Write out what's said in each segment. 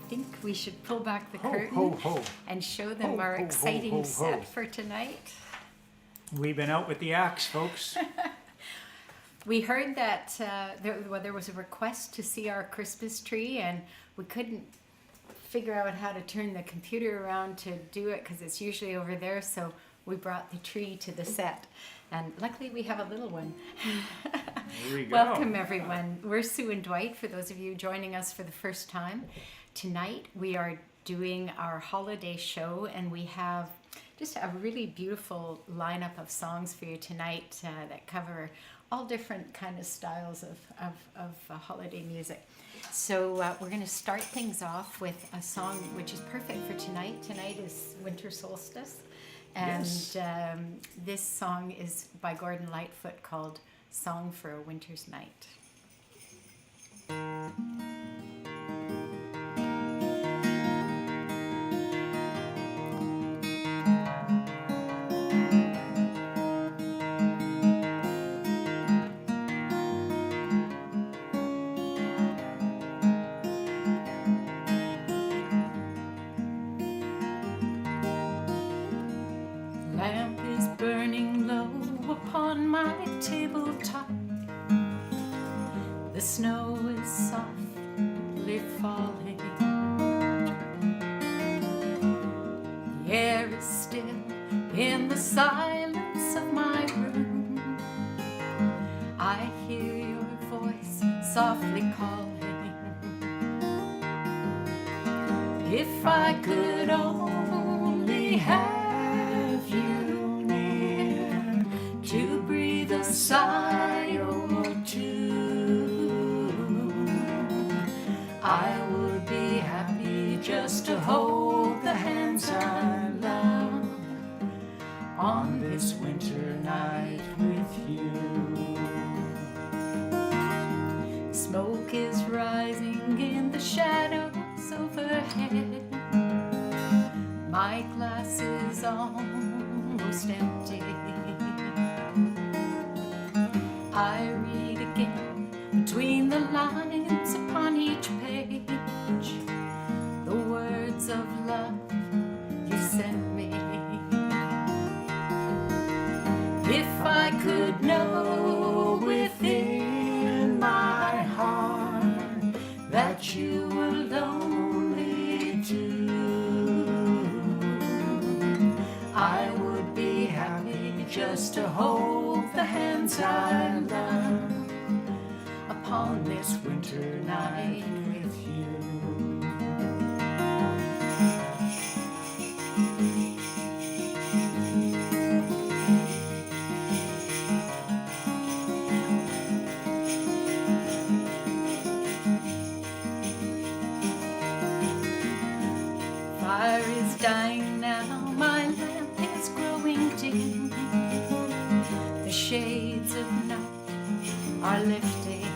think we should pull back the Ho, curtain ho, ho. and show them Ho, our ho, ho, exciting ho, ho. set for tonight. We've been out with the axe, folks. We heard that there was a request to see our Christmas tree, and we couldn't figure out how to turn the computer around to do it because it's usually over there, so we brought the tree to the set. And luckily we have a little one. Here we go. Welcome everyone. We're Sue and Dwight, for those of you joining us for the first time. Tonight we are doing our holiday show, and we have just a really beautiful lineup of songs for you tonight that cover all different kind of styles of holiday music. So we're going to start things off with a song which is perfect for tonight. Tonight is winter solstice. And Yes. This song is by Gordon Lightfoot called Song for a Winter's Night. Lamp is burning low upon my tabletop. The snow is softly falling. The air is still in the silence of my room. I hear your voice softly calling. If I could only have you near to breathe a sigh or two, I would be happy just to hold the hands I love on this winter night with you. Smoke is rising in the shadows overhead. My glass is almost empty. I read again between the lines upon each page the words of love you sent me. If I could know within my heart that you were lonely too, I would be happy just to hold the hands I love upon this winter night with you. Fire is dying now, my lamp is growing dim. The shades of night are lifting.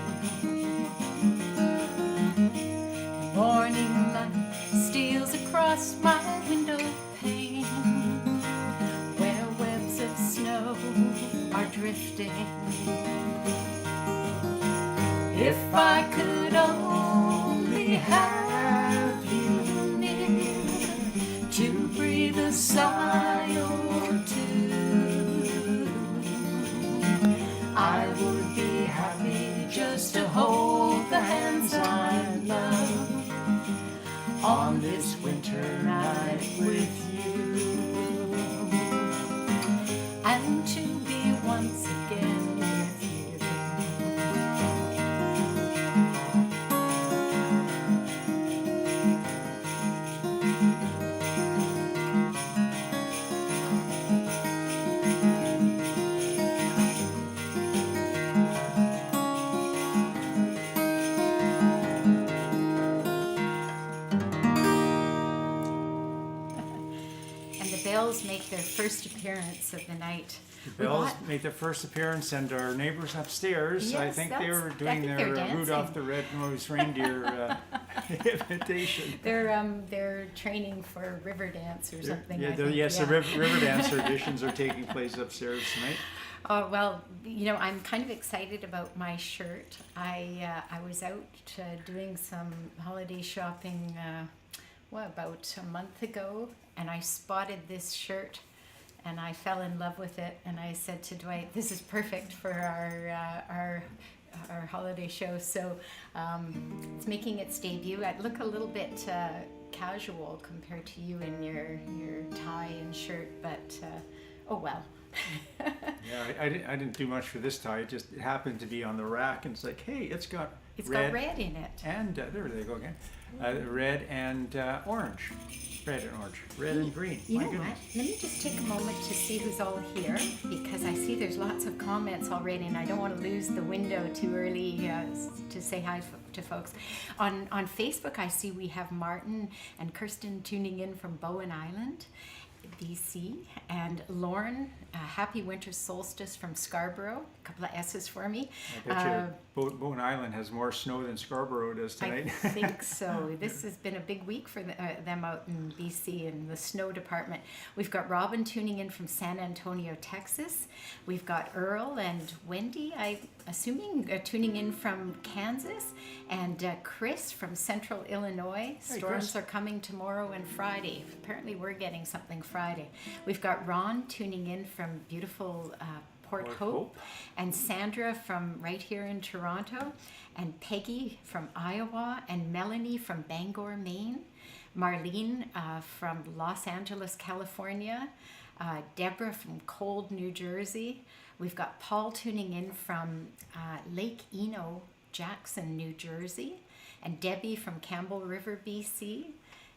The morning light steals across my window pane, where webs of snow are drifting. If I could only have you near to breathe a sigh or two, I would be happy just to hold the hands I love on this winter night with you, and to be once again with you. Bells make their first appearance of the night. The bells made their first appearance, and our neighbors upstairs, I Yes, think they that's- were I doing think their they're dancing. Rudolph the Red-Nosed Reindeer imitation. They're training for river dance or something. I think. Yes, the river dance auditions are taking place upstairs tonight. Oh, well, I'm kind of excited about my shirt. I was out doing some holiday shopping, about a month ago, and I spotted this shirt, and I fell in love with it. And I said to Dwight, "This is perfect for our holiday show." So it's making its debut. I look a little bit casual compared to you in your tie and shirt, but oh well. Yeah, I didn't do much for this tie. It happened to be on the rack, and it's like, hey, it's got got red in it. And there they go again. Red and orange. Red and orange. Red and green. You know what? Let me just take a moment to see who's all here, because I see there's lots of comments already, and I don't want to lose the window too early to say hi to folks. On Facebook, I see we have Martin and Kirsten tuning in from Bowen Island, BC, and Lauren, happy winter solstice from Scarborough. A couple of S's for me. I bet you Bowen Island has more snow than Scarborough does tonight. I think so. This has been a big week for them out in BC in the snow department. We've got Robin tuning in from San Antonio, Texas. We've got Earl and Wendy, I'm assuming, tuning in from Kansas, and Chris from Central Illinois. Storms are coming tomorrow and Friday. Apparently we're getting something Friday. We've got Ron tuning in from beautiful Port Hope, and Sandra from right here in Toronto, and Peggy from Iowa, and Melanie from Bangor, Maine, Marlene from Los Angeles, California, Deborah from Cold, New Jersey. We've got Paul tuning in from Lake Eno, Jackson, New Jersey, and Debbie from Campbell River, BC,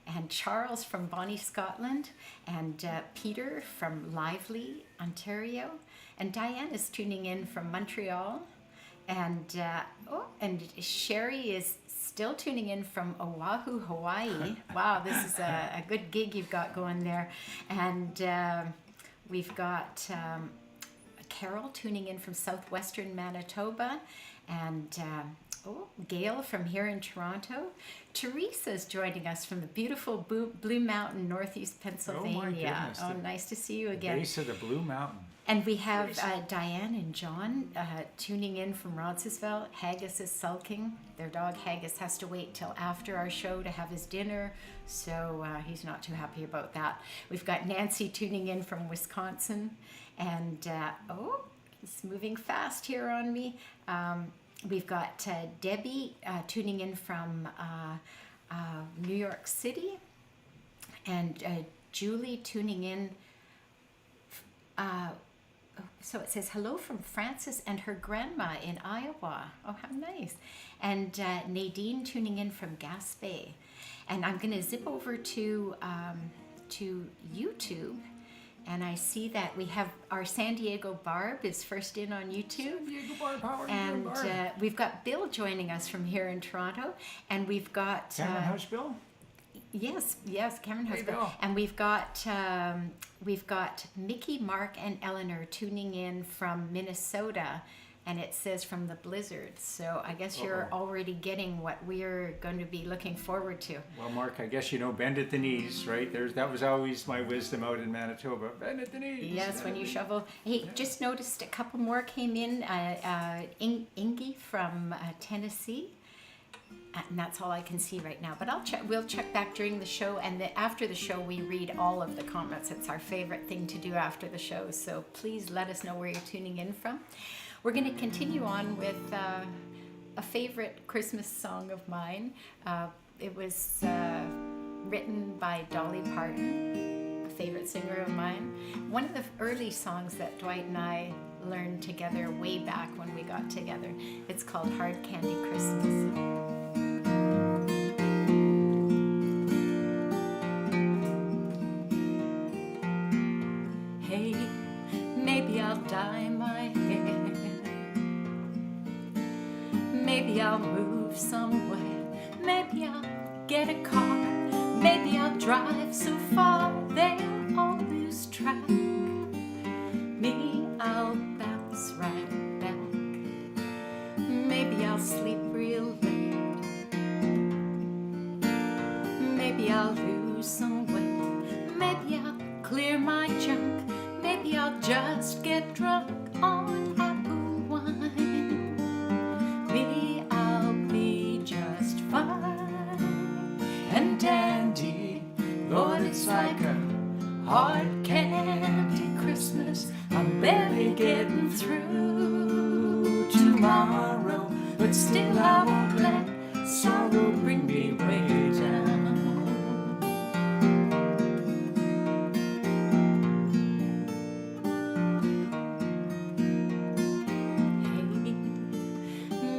and Charles from Bonnie, Scotland, and Peter from Lively, Ontario, and Diane is tuning in from Montreal, and Sherry is still tuning in from Oahu, Hawaii. Wow, this is a good gig you've got going there. And we've got Carol tuning in from southwestern Manitoba, and Gail from here in Toronto. Teresa's joining us from the beautiful Blue Mountain, northeast Pennsylvania. Oh my goodness. Oh, nice to see you again. Base of the Blue Mountain. And we have Diane and John tuning in from Roncesvalles. Haggis is sulking. Their dog Haggis has to wait till after our show to have his dinner, so he's not too happy about that. We've got Nancy tuning in from Wisconsin, and it's moving fast here on me. We've got Debbie tuning in from New York City, and Julie tuning in. So it says, hello from Frances and her grandma in Iowa. Oh, how nice. And Nadine tuning in from Gaspé. And I'm going to zip over to YouTube. And I see that we have our San Diego Barb is first in on YouTube. San Diego Barb, how are you, and Barb? We've got Bill joining us from here in Toronto. And we've got... Cameron House Bill? Yes, Cameron has Hey, been. Bill. And we've got Mickey, Mark, and Eleanor tuning in from Minnesota, and it says from the blizzard. So I guess you're already getting what we're going to be looking forward to. Well, Mark, I guess you know bend at the knees, right? That was always my wisdom out in Manitoba. Bend at the knees. Yes, when you shovel. Hey, just noticed a couple more came in. Ingy from Tennessee. And that's all I can see right now. But we'll check back during the show, and after the show we read all of the comments. It's our favorite thing to do after the show. So please let us know where you're tuning in from. We're going to continue on with a favorite Christmas song of mine. It was written by Dolly Parton, a favorite singer of mine. One of the early songs that Dwight and I learned together way back when we got together. It's called Hard Candy Christmas. Maybe I'll dye my hair. Maybe I'll move somewhere. Maybe I'll get a car. Maybe I'll drive so far they'll all lose track. Me, I'll bounce right back. Maybe I'll sleep real late. Maybe I'll lose some weight. Maybe I'll clear my junk. Maybe I'll just get drunk on it's like a hard candy Christmas. I'm barely getting through tomorrow, but still I won't let sorrow bring me way down.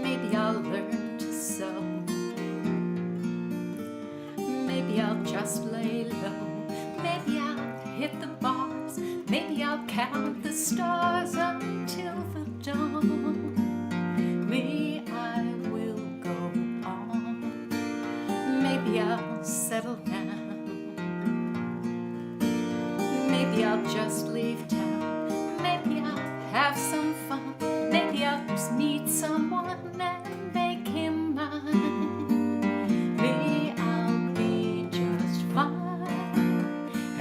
Maybe I'll learn to sew. Maybe I'll just lay low. Maybe I'll hit the bars. Maybe I'll count the stars until the dawn. Maybe I will go on. Maybe I'll settle down. Maybe I'll just leave town. Maybe I'll have some fun. Maybe I'll just meet someone and make him mine. Maybe I'll be just fine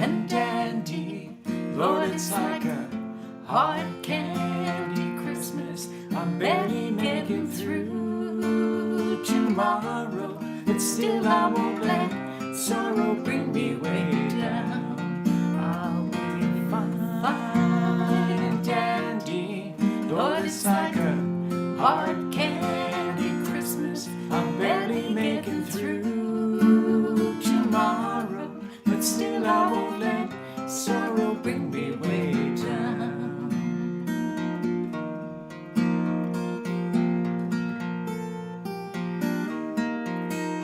and dandy. Lord, it's like a hard candy Christmas. I'm barely making through tomorrow, but still I won't let sorrow bring me way down. I'll be fine and dandy. Lord, it's like a hard candy Christmas. I'm barely making through tomorrow, but still I won't let sorrow bring me way down.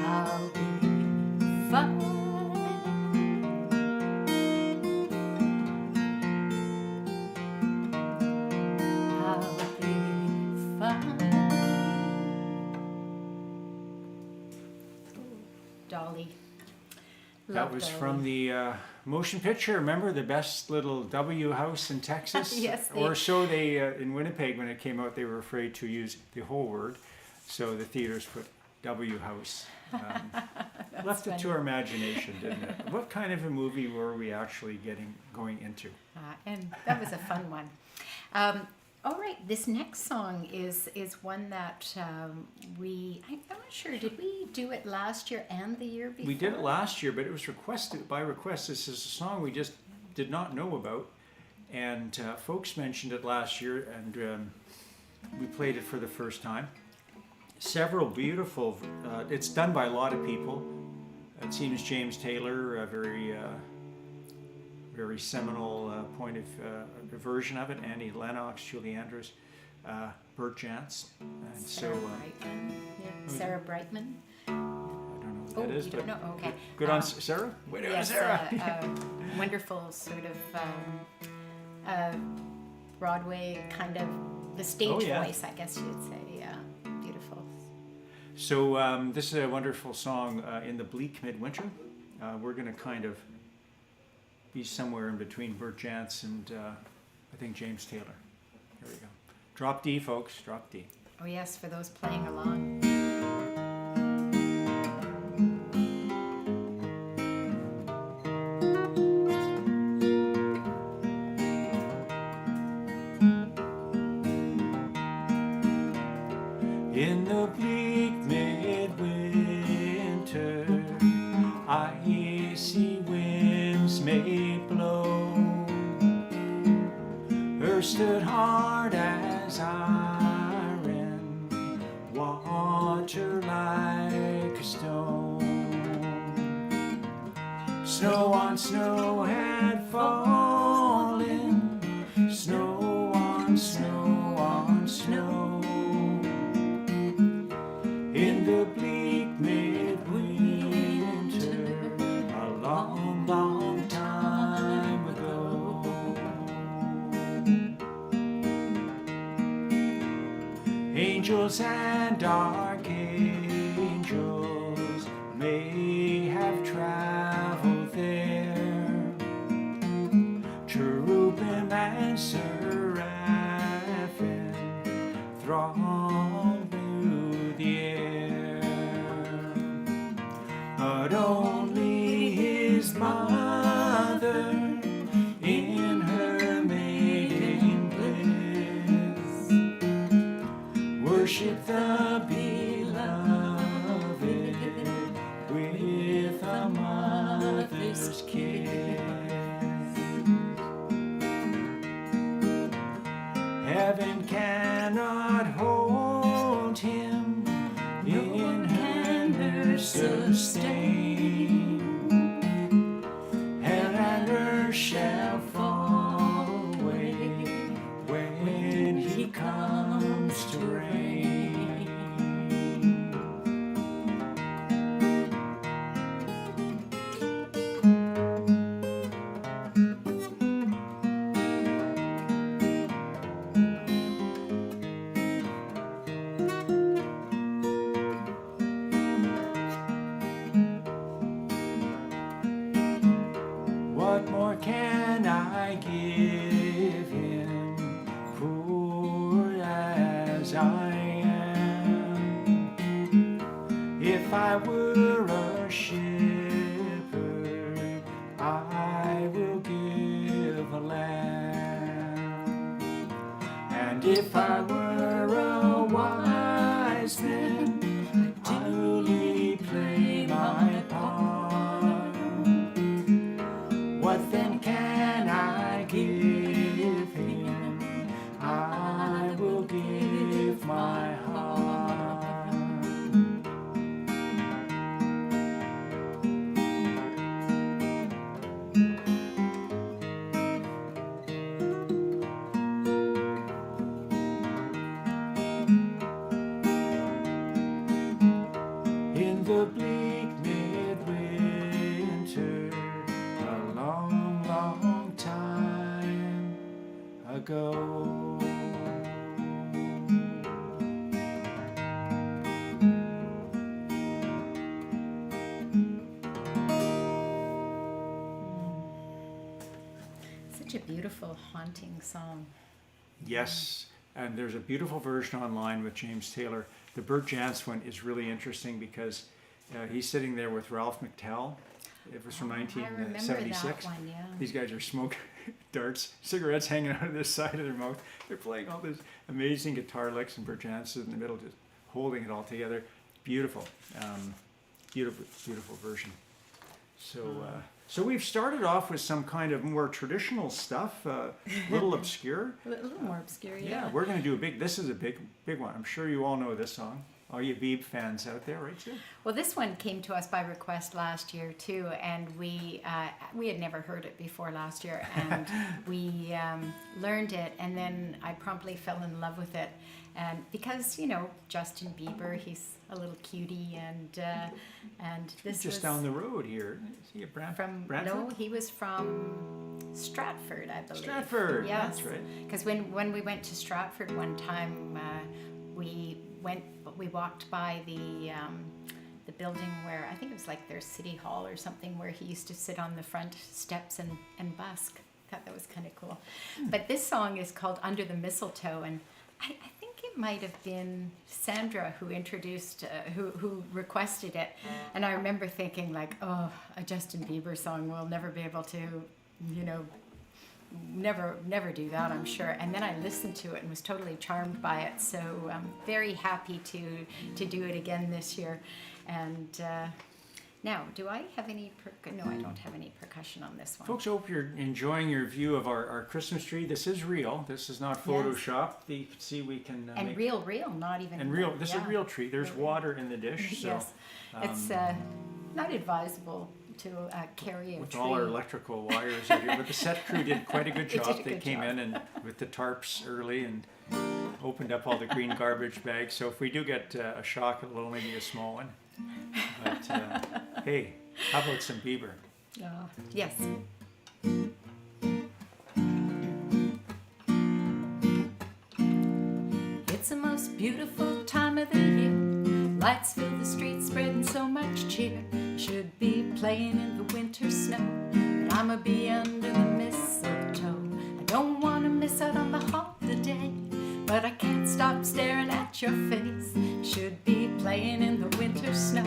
I'll be fine. I'll be fine. Dolly. That Love was Dolly. from the motion picture. Remember the best little W house in Texas? Yes, Or so they, in Winnipeg when it came out, they were afraid to use the whole word. So the theaters put W house. Left it to our imagination, didn't it? What kind of a movie were we actually going into? And that was a fun one. All right, this next song is one that I'm not sure, did we do it last year and the year before? We did it last year, but it was requested by request. This is a song we just did not know about, and folks mentioned it last year, and we played it for the first time. Several beautiful. It's done by a lot of people. It seems James Taylor, a very seminal point of version of it. Annie Lennox, Julie Andrews, Bert Jantz, and Sarah so. Brightman. Yeah. Sarah Brightman. I don't know who that is, you but don't know? Okay. good on Sarah. Way to go, Yes, Sarah. wonderful sort of Broadway kind of the stage Oh, yeah. voice, I guess you'd say. Yeah, beautiful. So this is a wonderful song in the Bleak Mid Winter. We're going to kind of be somewhere in between Bert Jantz and I think James Taylor. Here we go. Drop D, folks. Drop D. Oh yes, for those playing along. In the bleak midwinter, icy winds may blow. Earth stood hard as iron, water like a stone. Snow on snow had fallen, snow on snow on snow. In the bleak midwinter, a long, long time ago. Angels and archangels may have traveled there. Cherubim and seraphim thronged through the air, but only his mother in her maiden bliss worship the beloved with a mother's kiss. What more can I give him, poor as I am? If I were a shepherd, I will give a lamb. And if I were a wise man, I'd duly play my part. What then can I give him? I will give my heart. In the bleak mid winter, a long, long time ago. Such a beautiful, haunting song. Yes, and there's a beautiful version online with James Taylor. The Bert Jansch one is really interesting because he's sitting there with Ralph McTell. It was from I remember 1976. that one, yeah. These guys are smoking darts, cigarettes hanging out of the side of their mouth. They're playing all this amazing guitar licks, and Bert Jansch is in the middle, just holding it all together. Beautiful, beautiful, beautiful version. So we've started off with some kind of more traditional stuff, a little obscure. A little more obscure, Yeah, we're going to do this is a big one. I'm sure you all know this song. All you Beeb fans out there, right, Sue? Well, this one came to us by request last year too, and we had never heard it before last year, and we learned it, and then I promptly fell in love with it, and because Justin Bieber, he's a little cutie, and this Just was down the road here. Is he a from Brantford? no, he was from Stratford, I believe. Stratford, yes. that's right. Because when we went to Stratford one time, we walked by the building where I think it was like their city hall or something, where he used to sit on the front steps and busk. Thought that was kind of cool. But this song is called Under the Mistletoe, and I think it might have been Sandra who introduced, who requested it, and I remember thinking like, oh, a Justin Bieber song, we'll never be able to, never do that, I'm sure. And then I listened to it and was totally charmed by it. So I'm very happy to do it again this year. And now, do I have any? No, I don't have any percussion on this one. Folks, I hope you're enjoying your view of our Christmas tree. This is real. This is not Photoshopped. You can see we can and make real, not even. and real. This is a real tree. There's water in the dish. So, yes, it's not advisable to carry a with tree. all our electrical wires out here, but the set crew did quite a good They did job. a They good came job. in and with the tarps early and opened up all the green garbage bags. So if we do get a shock, it'll only be a small one. But hey, how about some Bieber? Yes. It's the most beautiful time of the year. Lights fill the streets, spreading so much cheer. Should be playing in the winter snow, but I'ma be under the mistletoe. I don't wanna miss out on the holiday, but I can't stop staring at your face. Should be playing in the winter snow,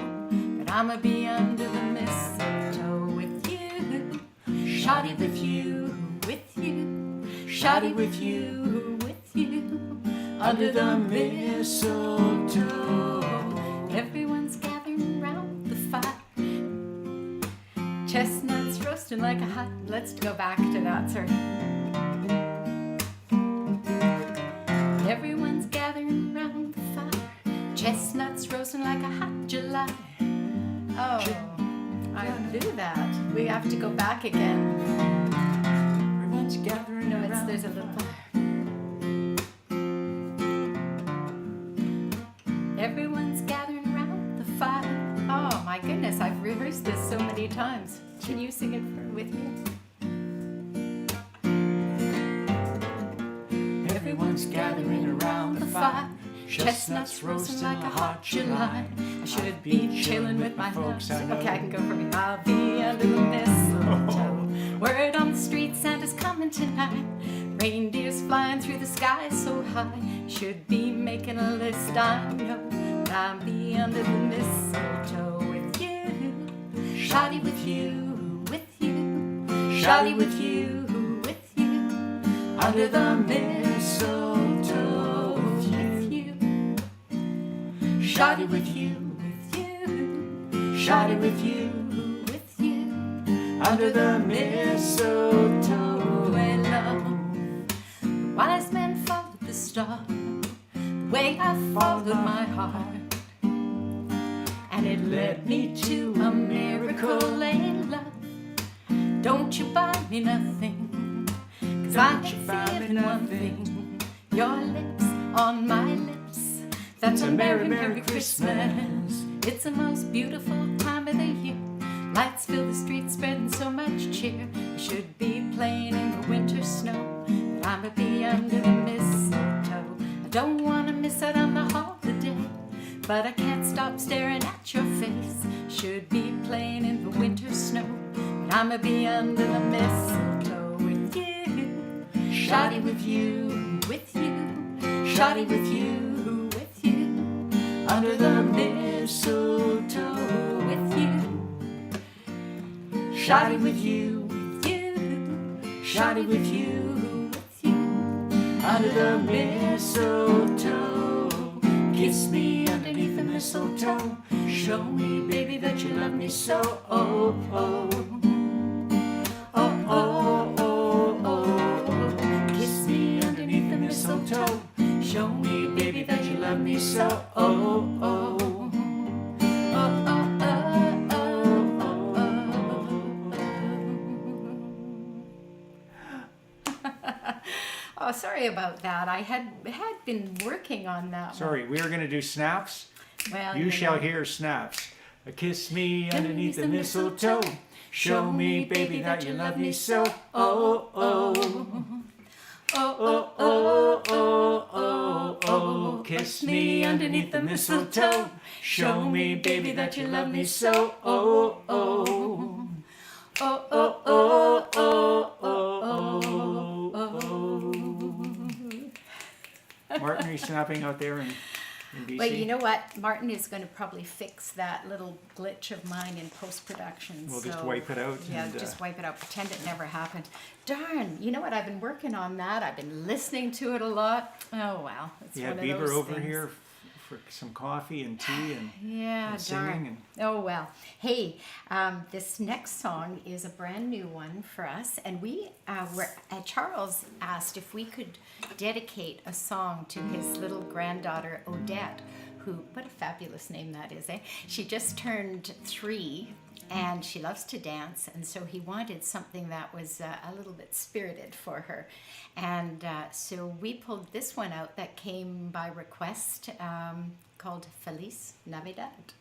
but I'ma be under the mistletoe with you. Shoddy with you, with you. Shoddy with you, with you. Under the mistletoe. Everyone's gathering round the fire. Chestnuts roasting like a hot. Let's go back to that, sir. Everyone's gathering round the fire. Chestnuts roasting like a hot July. Oh, I knew that. We have to go back again. Everyone's gathering No, around. there's a little. Everyone's gathering around the fire. Oh my goodness, I've rehearsed this so many times. Can you sing it with me? Everyone's gathering around the fire. Chestnuts roasting like a hot July. I should be chilling with my folks. Okay, I can go for me. I'll be under the mistletoe, where through the sky so high. Should be making a list, I know. But I'll be under the mistletoe with you. Shoddy with you, with you. Shoddy with you, with you. Under the mistletoe with you. Shoddy with you, with you. Shoddy with you, with you. Under the mistletoe and love. The wise men followed the star, the way I followed my heart, and it led me to a miracle in love. Don't you buy me nothing, 'cause I ain't feeling one thing. Your lips on my lips, that's a merry, merry Christmas. It's the most beautiful time of the year. Lights fill the streets, spreading so much cheer. I should be playing in the winter snow, but I'ma be under the mistletoe. I don't wanna miss out on the holiday, but I can't stop staring at your face. Should be playing in the winter snow, but I'ma be under the mistletoe with you. Shoddy with you, with you. Shoddy with you, with you. Under the mistletoe with you. Shoddy with you, with you. Shoddy with you, with you. Under the mistletoe. Kiss me underneath the mistletoe. Show me, baby, that you love me so. Oh, oh. Oh, oh, oh, oh. Kiss me underneath the mistletoe. Show me, baby, that you love me so. Oh, oh. Oh, sorry about that. I had been working on that Sorry, we are going to do snaps. one. Well, You shall hear snaps. Kiss me underneath the mistletoe. Show me, baby, that you love me so. Oh, oh. Oh, oh, oh, oh, oh, oh. Kiss me underneath the mistletoe. Show me, baby, that you love me so. Oh, oh. Oh, oh, oh, oh, oh, oh, oh. Martin, are you snapping out there in BC? Well, you know what? Martin is going to probably fix that little glitch of mine in post-production. We'll just wipe it out. Yeah, and, just wipe it out. Pretend it never happened. Darn, you know what? I've been working on that. I've been listening to it a lot. Oh, well. It's You one had of Bieber those over things. here for some coffee and tea and, Yeah, and singing. darn. And Oh, well. Hey, this next song is a brand new one for us. And we Charles asked if we could dedicate a song to his little granddaughter, Odette, who, what a fabulous name that is, eh? She just turned 3 and she loves to dance. And so he wanted something that was a little bit spirited for her. And so we pulled this one out that came by request called Feliz Navidad.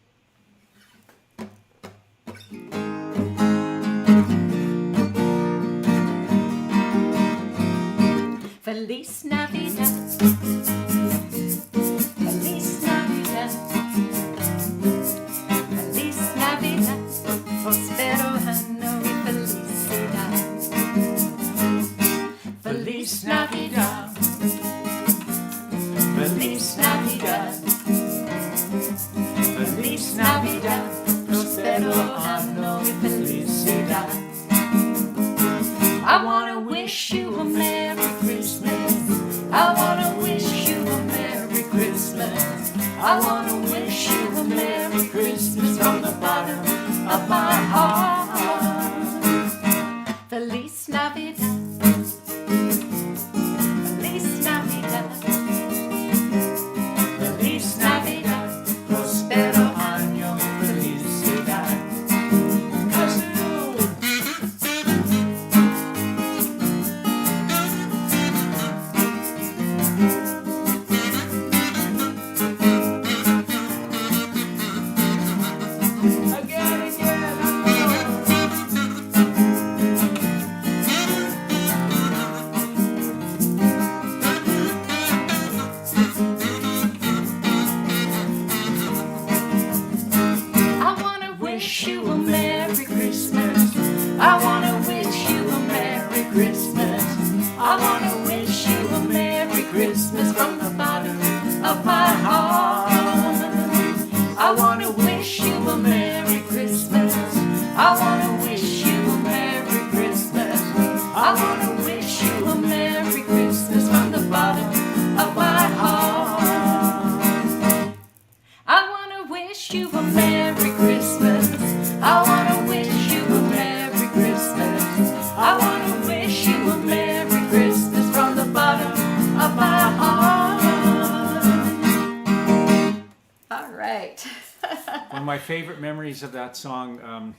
Feliz Navidad. Feliz Navidad. Feliz Navidad. Prospero año y felicidad. Feliz Navidad. Feliz Navidad. Feliz Navidad. Prospero año y felicidad. I wanna wish you a Merry Christmas. I wanna wish of my favorite memories of that song.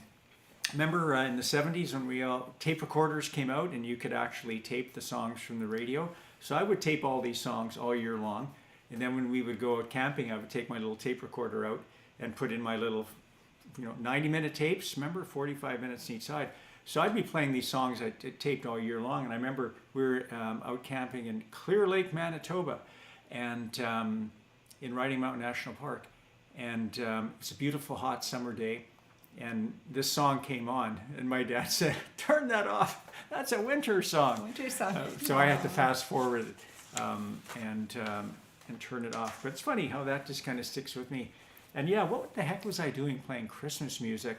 Remember in the 70s when tape recorders came out and you could actually tape the songs from the radio? So I would tape all these songs all year long. And then when we would go out camping, I would take my little tape recorder out and put in my little 90-minute tapes. Remember, 45 minutes on each side. So I'd be playing these songs I taped all year long. And I remember we were out camping in Clear Lake, Manitoba, and in Riding Mountain National Park. And it's a beautiful hot summer day. And this song came on, and my dad said, "Turn that off. That's a winter song." Winter song. So I had to fast forward and turn it off. But it's funny how that just kind of sticks with me. And yeah, what the heck was I doing playing Christmas music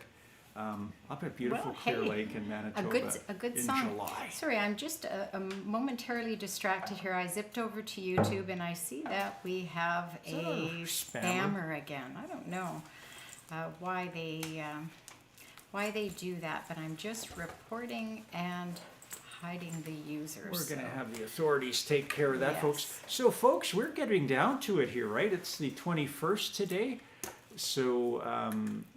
up at beautiful Clear Lake in Manitoba a good in song. July? Sorry, I'm just momentarily distracted here. I zipped over to YouTube and I see that we have a spammer again. I don't know why they do that, but I'm just reporting and hiding the user. We're going to have the authorities take care of that, Yes. folks. So, folks, we're getting down to it here, right? It's the 21st today. So,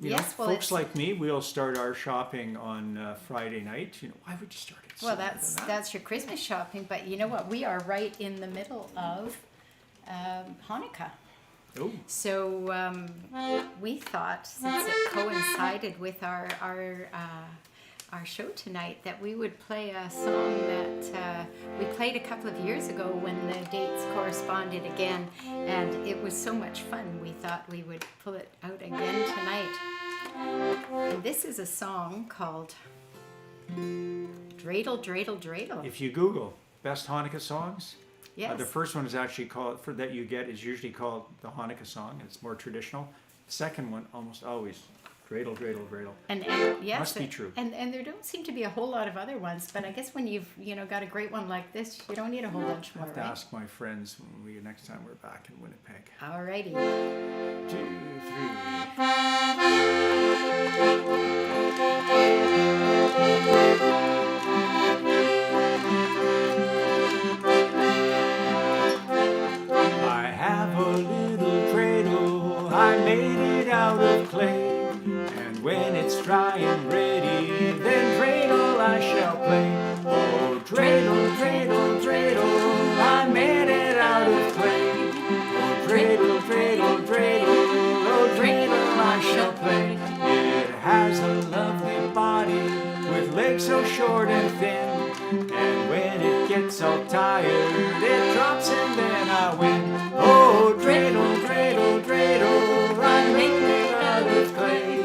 Yes, well, folks it's- like me, we'll start our shopping on Friday night. Why would you start it? Well, sooner than that? that's your Christmas shopping, but you know what? We are right in the middle of Hanukkah. Oh, So we thought, since it coincided with our show tonight, that we would play a song that we played a couple of years ago when the dates corresponded again, and it was so much fun. We thought we would pull it out again tonight. And this is a song called Dreidl Dreidl Dreidl. if you Google best Hanukkah songs, Yes. the first one is actually called, that you get, is usually called the Hanukkah song. It's more traditional. The second one, almost always, Dreidl Dreidl Dreidl. And yes, Must be true. And there don't seem to be a whole lot of other ones, but I guess when you've got a great one like this, you don't need a whole bunch I more, have to right? ask my friends when next time we're back in Winnipeg. Alrighty. 2, 3. I have a little dreidel, I made it out of clay, and when it's dry and ready, then dreidel I shall play. Oh, dreidel, dreidel, dreidel, I made it out of clay. Oh, dreidel, dreidel, dreidel, oh, dreidel I shall play. It has a lovely body with legs so short and thin, and when it gets all tired, it drops and then I win. Oh, dreidel, dreidel, dreidel, I made it out of clay.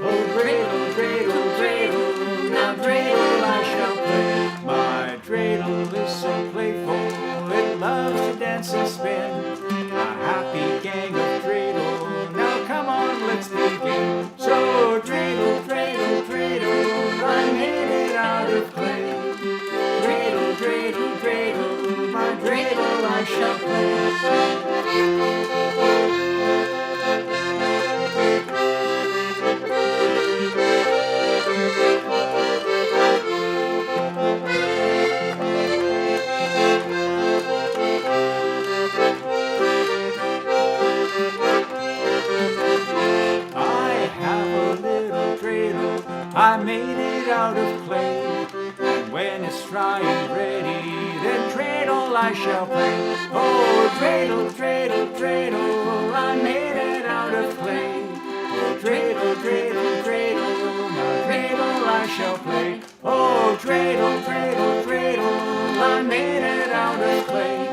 Oh, dreidel, dreidel, dreidel, now dreidel I shall play. My dreidel is so playful, it loves to dance and spin. A happy gang of dreidel, now come on, let's begin. So dreidel, dreidel, dreidel, I made it out of clay. Dreidel, dreidel, dreidel, my dreidel I shall play. I have a little dreidel, I made it out of clay, and when it's dry and ready, then dreidel I shall play. Oh, dreidel, dreidel, dreidel, I made it out of clay. Oh, dreidel, dreidel, dreidel, now dreidel I shall play. Oh, dreidel, dreidel, dreidel, I made it out of clay.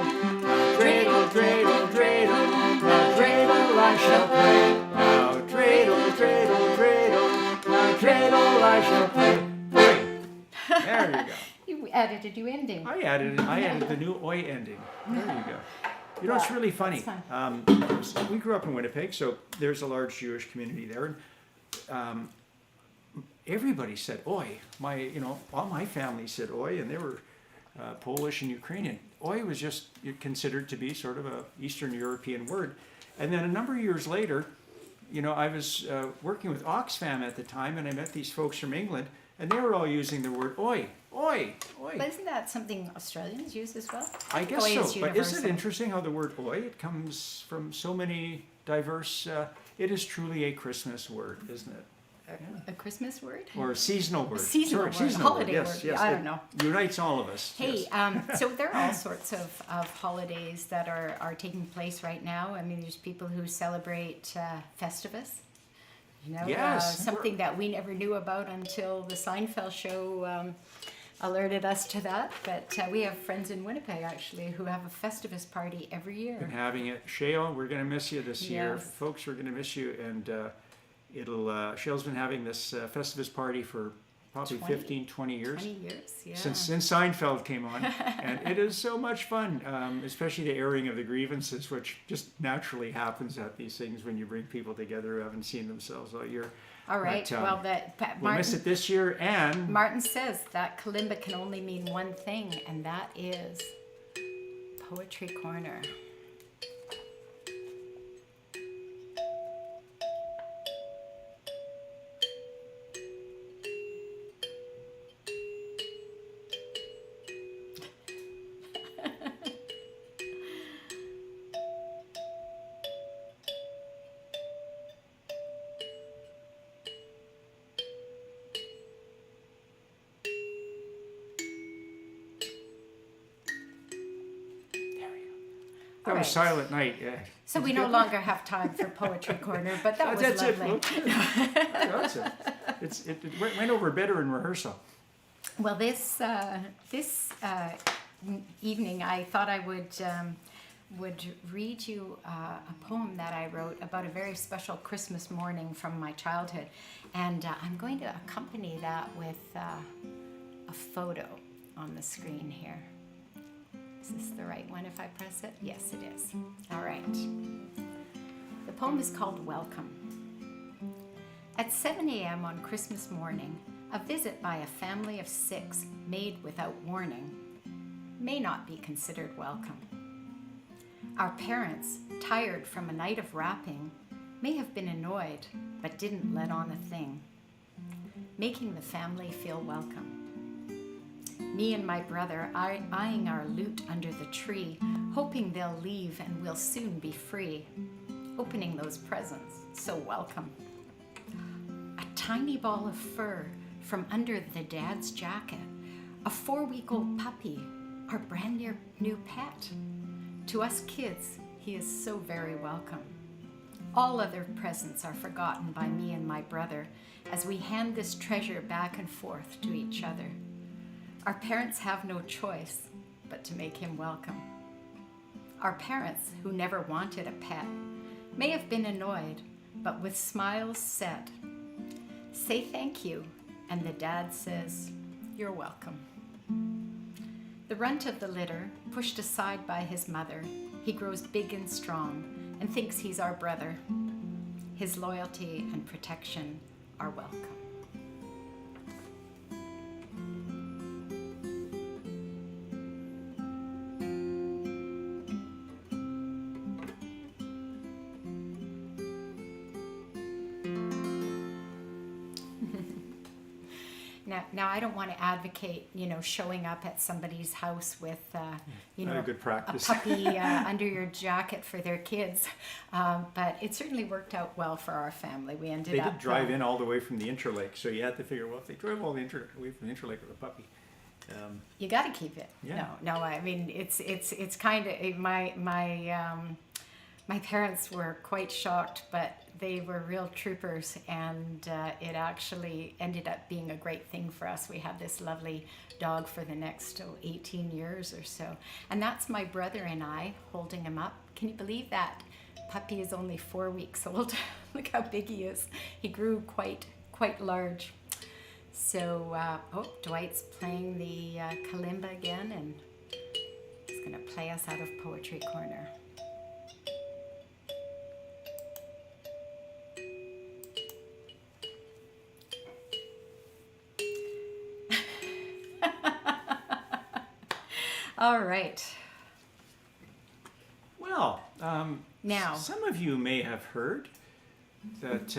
Now dreidel, dreidel, dreidel, now dreidel I shall play. Now dreidel, dreidel, dreidel, now dreidel I shall play. Oi. There you go. You added a new ending. I added the new oi ending. There you go. You know, it's really funny. That's We grew up in Winnipeg, so there's a large Jewish community there, and everybody said oi. All my family said oi, and they were Polish and Ukrainian. Oi was just considered to be sort of a Eastern European word. And then a number of years later, I was working with Oxfam at the time, and I met these folks from England, and they were all using the word oi, oi, oi. But isn't that something Australians use as well? I guess Oi so, is but isn't it universal. interesting how the word oi, it comes from so many diverse It is truly a Christmas word, isn't it? A Christmas word? Or a seasonal word. Seasonal word, seasonal holiday word. word. Yes. I don't know. Unites all of us. Hey, yes. so there are all sorts of holidays that are taking place right now. I mean, there's people who celebrate Festivus. You know, Yes. something that we never knew about until the Seinfeld show alerted us to that. But we have friends in Winnipeg, actually, who have a Festivus party every year. Been having it. Shale, we're going to miss you this year. Yes. Folks, we're going to miss you. And Shale's been having this Festivus party for probably 15, 20 years. 20 years, yeah. Since Seinfeld came on. And it is so much fun, especially the airing of the grievances, which just naturally happens at these things when you bring people together who haven't seen themselves all year. All right, But, well, we'll miss it this year, and Martin says that kalimba can only mean one thing, and that is Poetry Corner. that was Silent Night. Yeah. So we no longer have time for Poetry Corner, but that was That's lovely. That's it. It went over better in rehearsal. Well, this evening, I thought I would read you a poem that I wrote about a very special Christmas morning from my childhood, and I'm going to accompany that with a photo on the screen here. Is this the right one if I press it? Yes, it is. All right. The poem is called Welcome. At 7 a.m. on Christmas morning, a visit by a family of 6 made without warning may not be considered welcome. Our parents, tired from a night of wrapping, may have been annoyed but didn't let on a thing, making the family feel welcome. Me and my brother eyeing our loot under the tree, hoping they'll leave and we'll soon be free. Opening those presents, so welcome. A tiny ball of fur from under the dad's jacket, a 4-week-old puppy, our brand new pet. To us kids, he is so very welcome. All other presents are forgotten by me and my brother as we hand this treasure back and forth to each other. Our parents have no choice but to make him welcome. Our parents, who never wanted a pet, may have been annoyed, but with smiles said, "Say thank you," and the dad says, "You're welcome." The runt of the litter, pushed aside by his mother, he grows big and strong and thinks he's our brother. His loyalty and protection are welcome. Now I don't want to advocate, showing up at somebody's house with, Not a good practice. a puppy under your jacket for their kids. But it certainly worked out well for our family. We ended up. They did drive in all the way from the Interlake, so you had to figure, well, if they drove all the way from the Interlake with a puppy. You got to keep it. Yeah. No. I mean, it's kind of my parents were quite shocked, but they were real troopers, and it actually ended up being a great thing for us. We had this lovely dog for the next 18 years or so. And that's my brother and I holding him up. Can you believe that? Puppy is only 4 weeks old. Look how big he is. He grew quite large. So, Dwight's playing the kalimba again, and he's going to play us out of Poetry Corner. All right. Well, now some of you may have heard that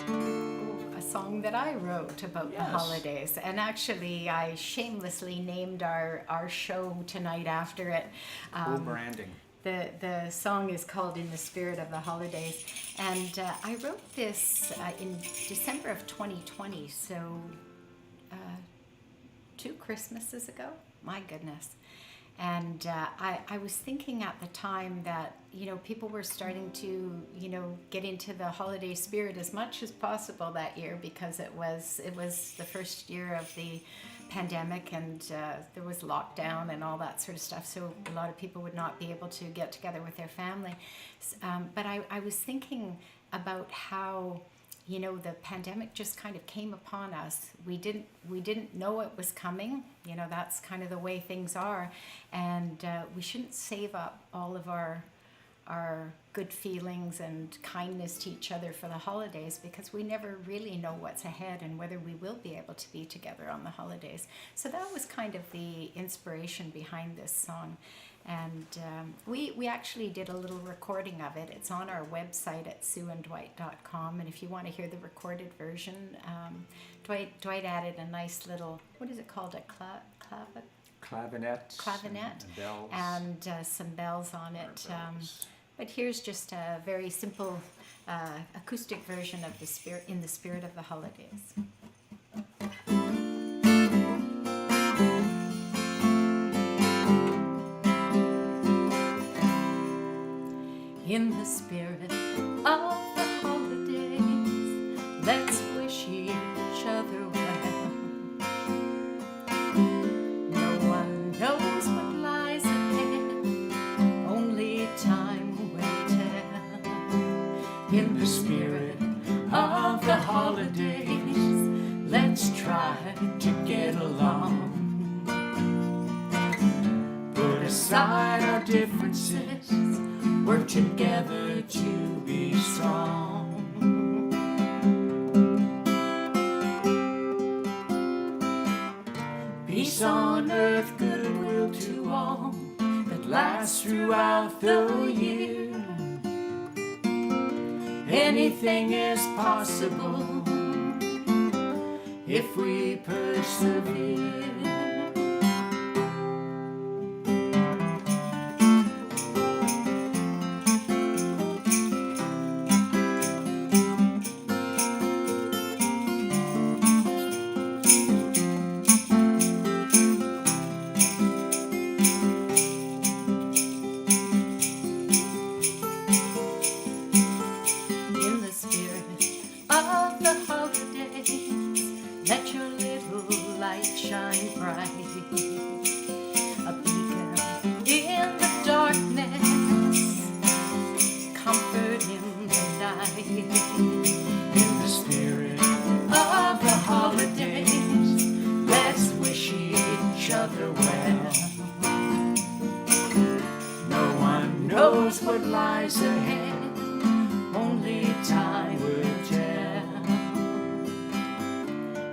a song that I wrote about the Yes. holidays, and actually I shamelessly named our show tonight after it. co-branding. The song is called In the Spirit of the Holidays, and I wrote this in December of 2020, so 2 Christmases ago. My goodness. And I was thinking at the time that, you know, people were starting to, you know, get into the holiday spirit as much as possible that year, because it was the first year of the pandemic, and there was lockdown and all that sort of stuff. So a lot of people would not be able to get together with their family. But I was thinking about how, you know, the pandemic just kind of came upon us. We didn't know it was coming. You know, that's kind of the way things are. And we shouldn't save up all of our good feelings and kindness to each other for the holidays, because we never really know what's ahead and whether we will be able to be together on the holidays. So that was kind of the inspiration behind this song. And we actually did a little recording of it. It's on our website at sueanddwight.com, and if you want to hear the recorded version, Dwight added a nice little, what is it called, a clavinet and some bells on it. But here's just a very simple acoustic version of In the Spirit of the Holidays. In the spirit of the holidays, let's wish each other well. No one knows what lies ahead, only time will tell. In the spirit of the holidays, let's try to get along. Put aside our differences, work together to be strong. Peace on earth, goodwill to all, that lasts throughout the year. Anything is possible if we persevere. What lies ahead, only time will tell.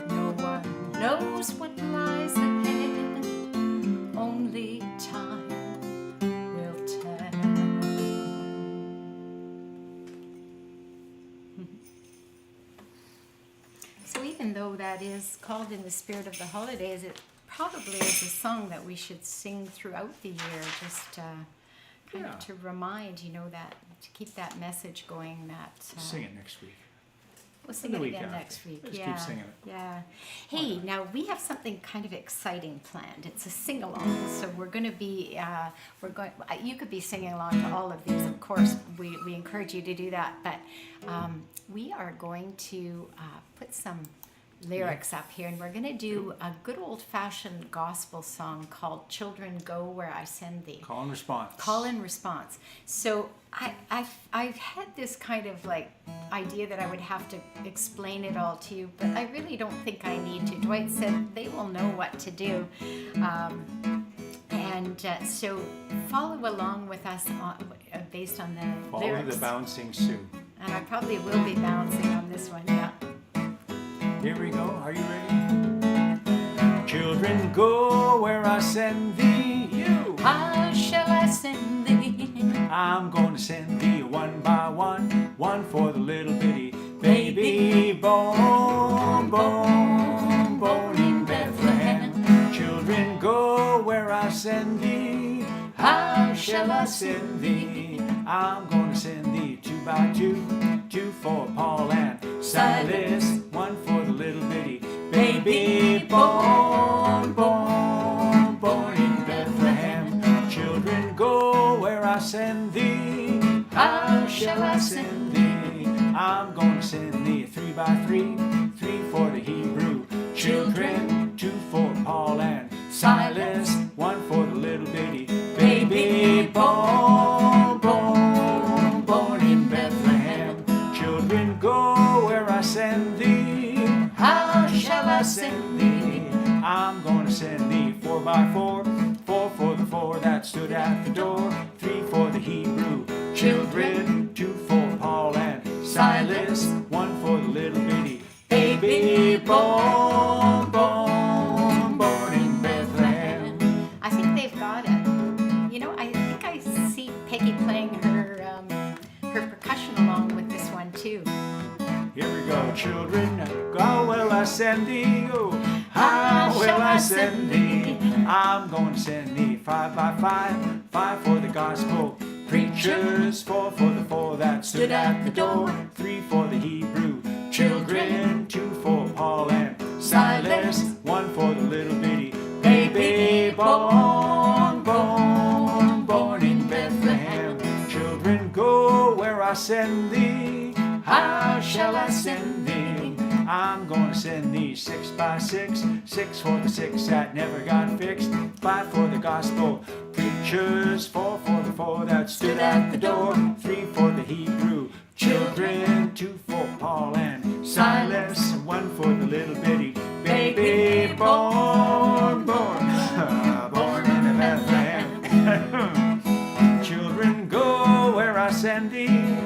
No one knows what lies ahead, only time will tell. So even though that is called In the Spirit of the Holidays, it probably is a song that we should sing throughout the year, just kind of to remind, you know, that to keep that message going. That sing it next week. We'll sing it again next week. Just keep singing it. Yeah. Hey, now we have something kind of exciting planned. It's a sing-along, so we're going to be you could be singing along to all of these, of course. We encourage you to do that, but we are going to put some lyrics up here, and we're going to do a good old-fashioned gospel song called Children Go Where I Send Thee. Call and response. Call and response. So I've had this kind of like idea that I would have to explain it all to you, but I really don't think I need to. Dwight said they will know what to do. So follow along with us based on the lyrics. Follow the bouncing Sue. And I probably will be bouncing on this one, yeah. Here we go. Are you ready? Children, go where I send thee. You. How shall I send thee? I'm going to send thee one by one, one for the little bitty baby born in Bethlehem. Children, go where I send thee. How shall I send thee? I'm gonna send thee 2 by 2, 2 for Paul and Silas, 1 for the little bitty baby born, born, born in Bethlehem. Children, go where I send thee. How shall I send thee? I'm gonna send thee 3 by 3, 3 for the Hebrew children, 2 for Paul and Silas, 1 for the little bitty baby born, born, born in Bethlehem. Children, go where I send thee. How shall I send thee? I'm gonna send thee 4 by 4, 4 for the 4 that stood at the door, 3 for the Hebrew children, 2 for Paul and Silas, 1 for the little bitty baby born, born, born in Bethlehem. I think they've got it. You know, I think I see Peggy playing her percussion along with this one too. Here we go, children, go where I send thee. Oh, how will I send thee? I'm going to send thee 5 by 5, 5 for the gospel preachers, 4 for the 4 that stood at the door, 3 for the Hebrew children, 2 for Paul and Silas, 1 for the little bitty baby born, born, born in Bethlehem. Children, go where I send thee. How shall I send thee? I'm gonna send thee 6 by 6, 6 for the 6 that never got fixed, 5 for the gospel preachers, 4 for the 4 that stood at the door, 3 for the Hebrew children, 2 for Paul and Silas, 1 for the little bitty baby born, born, born in Bethlehem. Children, go where I send thee.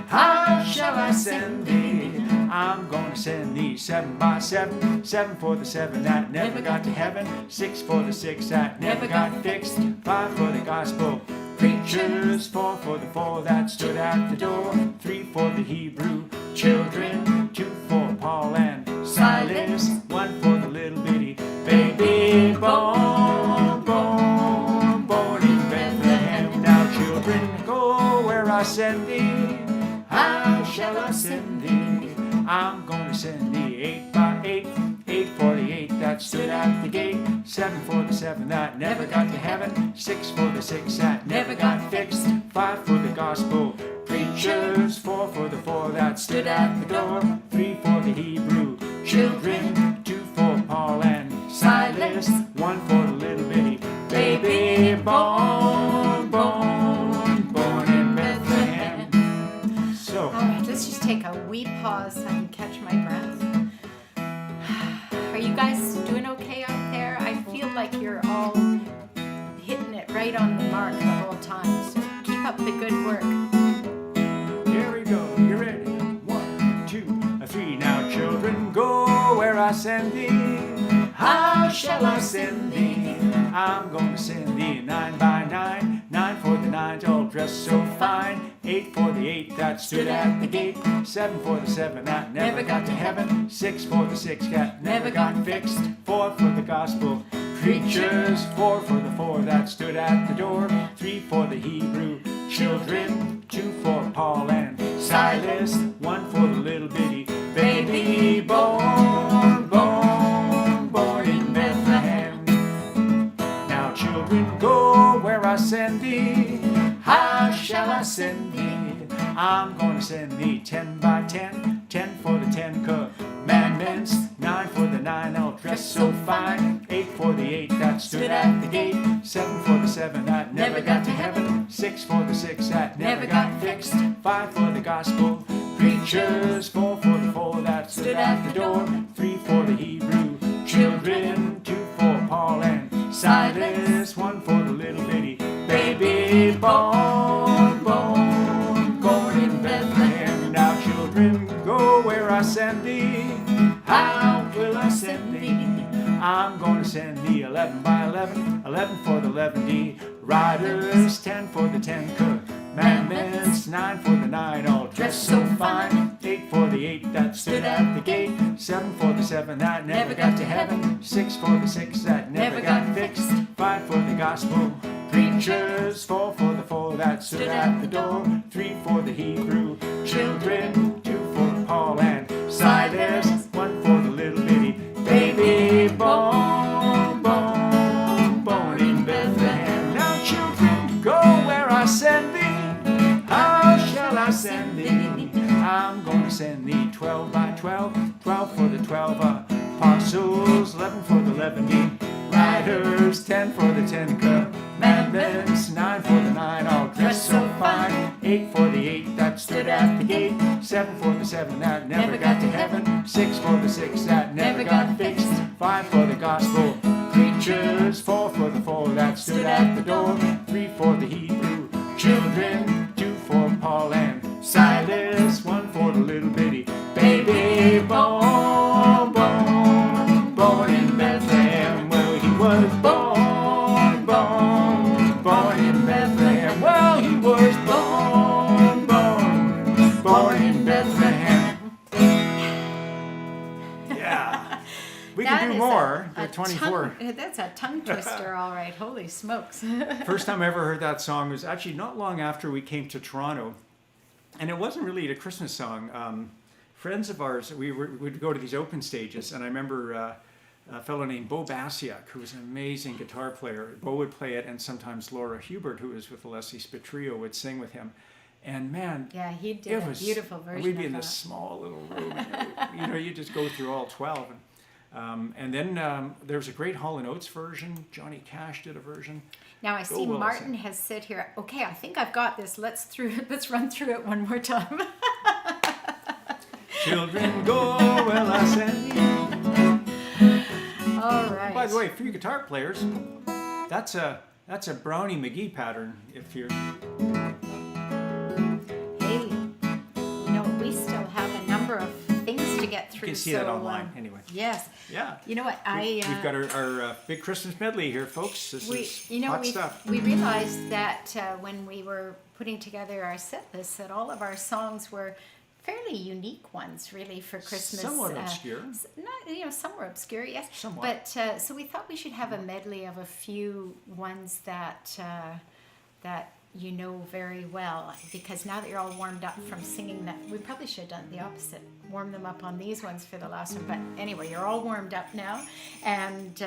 How shall I send thee? I'm gonna send thee 7 by 7, 7 for the 7 that never got to heaven, 6 for the 6 that never got fixed, 5 for the gospel preachers, 4 for the 4 that stood at the door, 3 for the Hebrew children, 2 for Paul and Silas, 1 for the little bitty baby born, born, born in Bethlehem. Now children, go where I send thee. How shall I send thee? I'm gonna send thee 8 by 8, 8 for the 8 that stood at the gate, 7 for the 7 that never got to heaven, 6 for the 6 that never got fixed, 5 for the gospel preachers, 4 for the 4 that stood at the door, 3 for the Hebrew children, 2 for Paul and Silas, 1 for the little bitty baby born, born, born in Bethlehem. So, All right, let's just take a wee pause so I can catch my breath. Are you guys doing okay out there? I feel like you're all hitting it right on the mark the whole time. So keep up the good work. here we go. You ready? 1, 2, 3. Now, children, go where I send thee. How shall I send thee? I'm gonna send thee 9 by 9, 9 for the 9s all dressed so fine, 8 for the 8 that stood at the gate, 7 for the 7 that never got to heaven, 6 for the 6 that never got fixed, 4 for the gospel preachers, 4 for the 4 that stood at the door, 3 for the Hebrew children, 2 for Paul and Silas, 1 for the little bitty baby born, born, born in Bethlehem. Now children, go where I send thee. How shall I send thee? I'm gonna send thee 10 by 10, 10 for the 10 commandments, 9 for the 9 all dressed so fine, 8 for the 8 that stood at the gate, 7 for the 7 that never got to heaven, 6 for the 6 that never got fixed, 5 for the gospel preachers, 4 for the 4 that stood at the door, 3 for the Hebrew children, 2 for Paul and Silas, 1 for the little bitty baby born, born, born in Bethlehem. Now children, go where I send thee. How will I send thee? I'm gonna send thee 11 by 11, 11 for the 11D riders, 10 for the 10 commandments, 9 for the 9 all dressed so fine, 8 for the 8 that stood at the gate, 7 for the 7 that never got to heaven, 6 for the 6 that never got fixed, 5 for the gospel Preachers, 4 for the 4 that stood at the door, 3 for the Hebrew children, 2 for Paul and Silas, 1 for the little bitty baby born, born, born in Bethlehem. Now children, go where I send thee. How shall I send thee? I'm going to send thee 12 by 12, 12 for the 12 apostles, 11 for the 11 riders, 10 for the 10 commandments, 9 for the 9 all dressed so fine, 8 for the 8 that stood at the gate, 7 for the 7 that never got to heaven, 6 for the 6 that never got fixed, 5 for the gospel preachers, 4 for the 4 that stood at the door, 3 for the Hebrew children, 2 for Paul and Silas, 1 for the little bitty baby born, born, born in Bethlehem. Well, he was born, born, born in Bethlehem. Well, he was born, born, born in Bethlehem. Yeah. We That can do is more. a The 24. That's a tongue twister, all right. Holy smokes. First time I ever heard that song was actually not long after we came to Toronto. And it wasn't really a Christmas song. Friends of ours, we'd go to these open stages, and I remember a fellow named Bo Basiak, who was an amazing guitar player. Bo would play it, and sometimes Laura Hubert, who was with the Leslie Spit Trio, would sing with him. And man, Yeah, he did a beautiful version we'd be of in that. this small little room, and, you just go through all 12. And then there was a great Hall & Oates version. Johnny Cash did a version. Now I see Will Martin has said here, okay, I think I've got this. Let's run through it one more time. Children, go well I send you. All right. By the way, for you guitar players, that's a Brownie McGee pattern. If you're Hey, we still have a number of things to get through. you can see that online anyway. Yes. Yeah. You know what? We've got our big Christmas medley here, folks. This is hot stuff. We realized that when we were putting together our set list, that all of our songs were fairly unique ones, really, for Christmas. Somewhat obscure. Not, some were obscure, yes. Somewhat. But so we thought we should have a medley of a few ones that you know very well, because now that you're all warmed up from singing that, we probably should have done the opposite, warm them up on these ones for the last one. But anyway, you're all warmed up now, and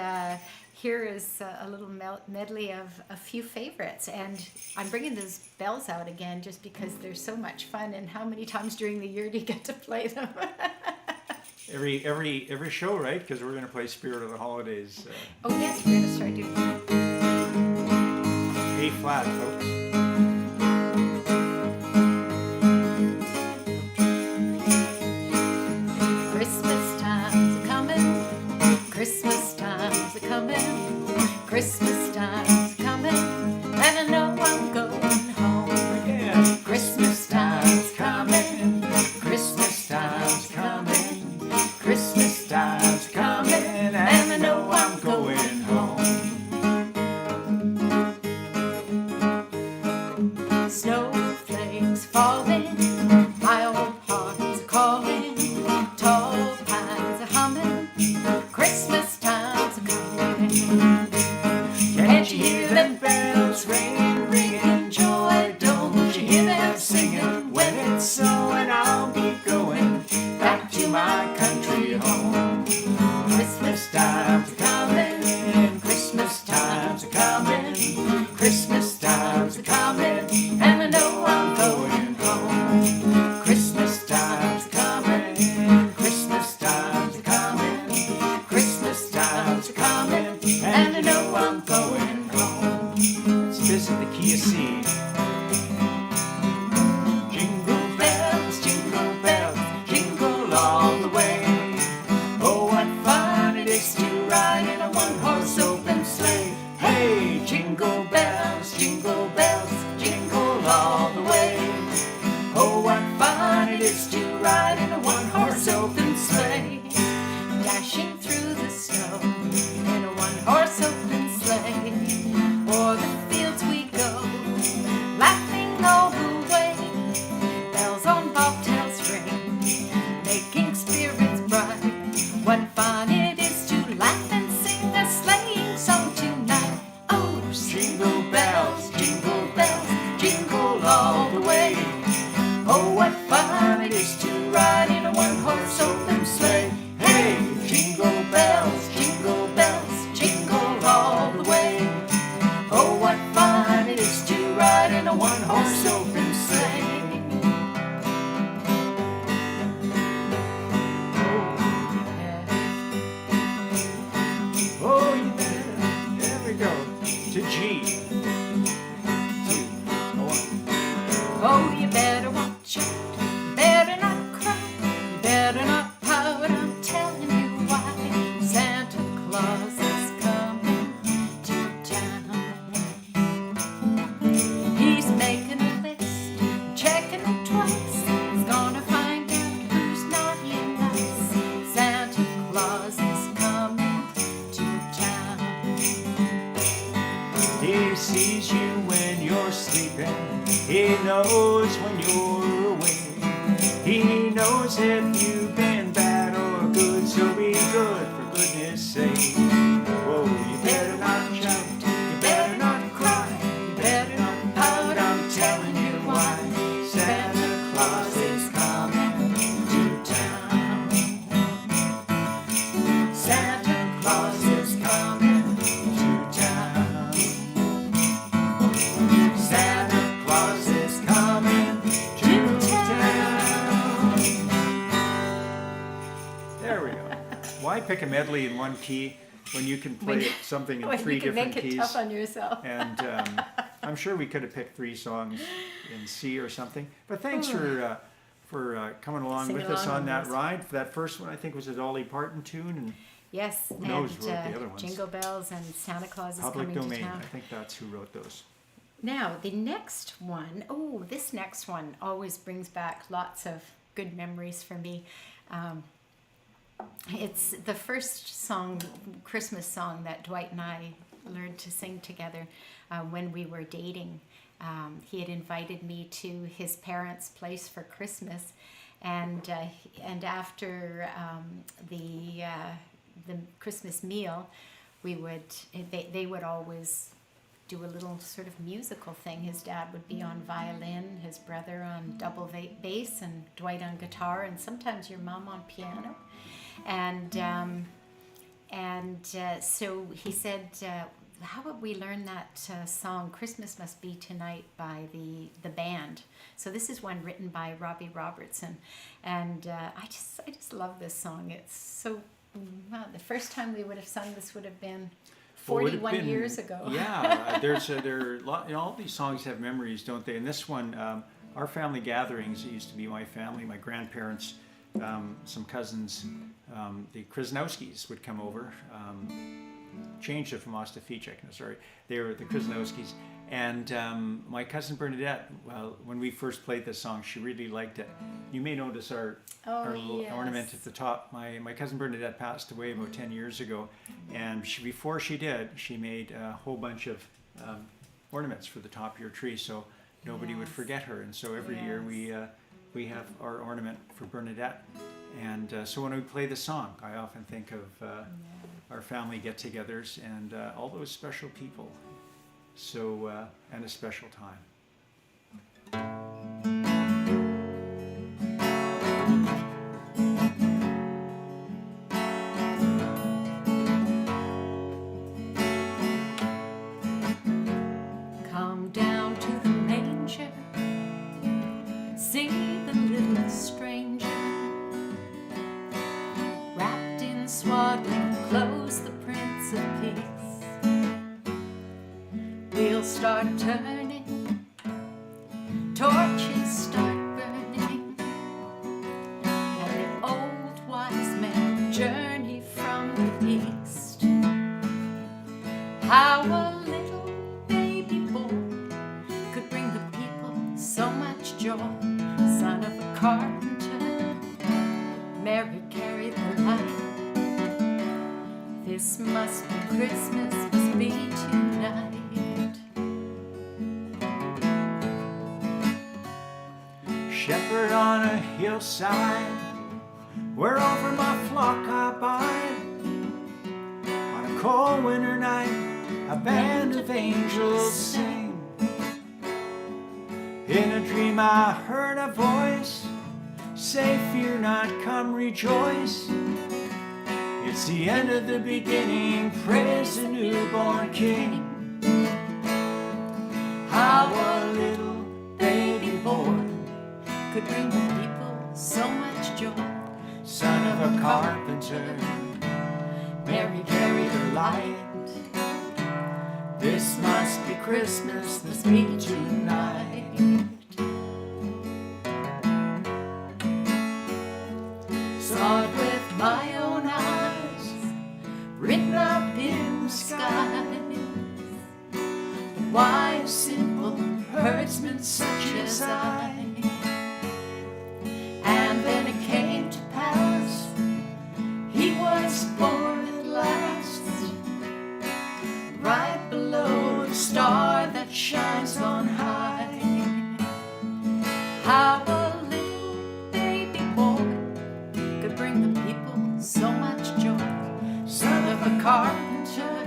here is a little medley of a few favorites. And I'm bringing those bells out again just because they're so much fun, and how many times during the year do you get to play them? Every show, right? Because we're going to play Spirit of the Holidays. Oh yes, we're going to start doing that. A flat, folks. Christmas time's a coming, Christmas time's a coming, Christmas time's a coming, and I know I'm going home. Again. Christmas time's coming, Christmas time's coming, Christmas time's coming, and I know I'm going home. Snowflakes falling, my old heart's calling, tall pines are humming, Christmas time's a coming. Can't you hear them bells ring, ringing joy? Don't you hear them singing? When it's snowing, I'll be going back to my country home. Christmas time's a coming, Christmas time's a coming, Christmas time's a coming, and I know I'm going home. Christmas time's a coming, Christmas time's a coming, Christmas time's a coming, and I know I'm going home. Let's visit the Key of C. Jingle bells, jingle all the way. Oh, what fun it is to ride in a one-horse open sleigh. Hey, jingle bells, jingle all the way. Oh, what fun it is to ride in a one-horse open sleigh. Dashing through the snow in a one-horse open sleigh. O'er the fields we go, laughing all the way. Bells on bobtails ring, making spirits bright. What fun it is to laugh and sing a sleighing song tonight. Oh, jingle we go. To G. 2, 1. Oh, you better watch out. You better not cry. You better not pout. I'm telling you why. Santa Claus is coming to town. He's making a list, checking it twice. He's gonna find out who's naughty and nice. Santa Claus is coming to town. He sees you when you're sleeping. He knows when you're awake. He knows if you've been bad or good, so be good for goodness sake. Whoa, you better not shout, you better not cry, you better not pout, I'm telling you why. Santa Claus is coming to town. Santa Claus is coming to town. Santa Claus is coming to town. There we go. Why pick a medley in one key when you can play something in When three you can different make it keys? tough on yourself. And I'm sure we could have picked 3 songs in C or something. But thanks for coming along Singing with us along on with that us. ride. That first one I think was a Dolly Parton tune, and Yes, Who knows and who wrote the other ones? Jingle Bells and Santa Claus is Public coming Domain. to town. I think that's who wrote those. Now, the next one, this next one always brings back lots of good memories for me. It's the first song, Christmas song, that Dwight and I learned to sing together when we were dating. He had invited me to his parents' place for Christmas, and after the Christmas meal, they would always do a little sort of musical thing. His dad would be on violin, his brother on double bass, and Dwight on guitar, and sometimes your mom on piano. And so he said, how about we learn that song, Christmas Must Be Tonight, by the band. So this is one written by Robbie Robertson. And I just love this song. It's so, wow, the first time we would have sung this would have been 41 years ago. Yeah, all these songs have memories, don't they? And this one, our family gatherings, it used to be my family, my grandparents, some cousins, the Krasnowskis would come over. Changed it from Ostafichek, no, sorry. They were the Krasnowskis. And my cousin Bernadette, when we first played this song, she really liked it. You may notice our little ornament at the top. My cousin Bernadette passed away about 10 years ago. And before she did, she made a whole bunch of ornaments for the top of your tree so nobody would forget her. And so every year we have our ornament for Bernadette. And so when we play the song, I often think of our family get-togethers and all those special people. So, and a special time. Come down to the manger, see the little stranger, wrapped in swaddling clothes, the Prince of Peace. Wheels start turning, torches start burning, and the old wise men journey from the east. How a little baby boy could bring the people so much joy. Son of a carpenter, Mary carried the light. This must be Christmas, must be tonight. Shepherd on a hillside, where over my flock I bide. On a cold winter night, a band of angels sing. In a dream I heard a voice say, fear not, come rejoice. It's the end of the beginning, praise the newborn King. How a little baby boy Could bring the people so much joy. son of a carpenter, Mary carried her light. This must be Christmas, must be tonight. Saw it with my own eyes, written up in the skies. Why a simple herdsman such as I? And then it came to pass, he was born at last, right below the star that shines on high. How a little baby boy could bring the people so much joy. Son of a carpenter,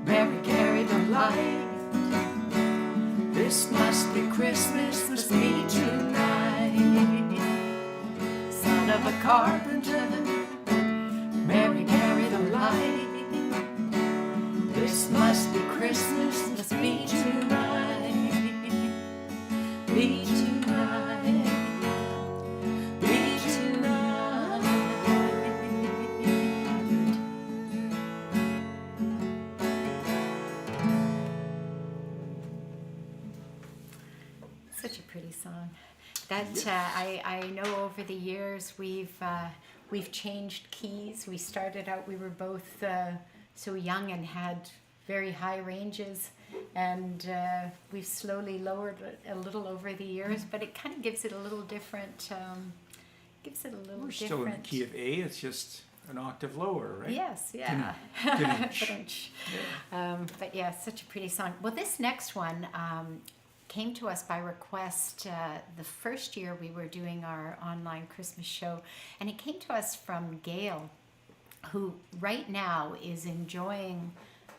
Mary carried the light. This must be Christmas, must be tonight. Son of a carpenter, Mary carried the light. This must be Christmas, must be tonight. Be tonight. Be tonight. Such a pretty song. That I know over the years we've changed keys. We started out, we were both so young and had very high ranges, and we've slowly lowered it a little over the years, but it kind of gives it a little different. We're still in the key of A. It's just an octave lower, right? Yes, yeah. But yeah, such a pretty song. Well, this next one came to us by request the first year we were doing our online Christmas show, and it came to us from Gail, who right now is enjoying